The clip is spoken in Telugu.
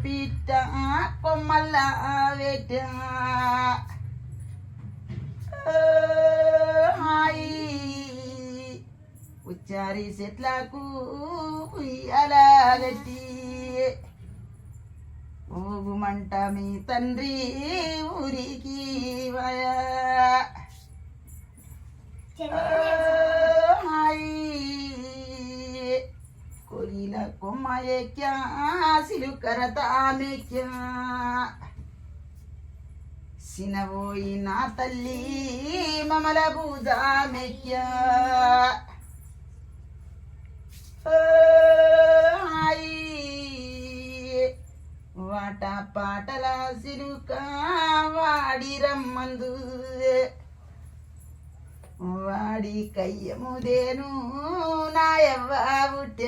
పిట్ట కొమ్మల్ల వెట్ట హాయి ఉచ్చారి చెట్లకు ఉయ్యాల గట్టి ఊగుమంట మీ తండ్రి ఊరికి వయా కొలిల కొమ్మ ఎక్యా సిలుకర తామెక్యా సినబోయి నా తల్లి మమల భూజామెక్యా వాట పాటల సిలుక వాడి రమ్మందు వాడి కయ్యముదేను నాయవ్వ పుట్ట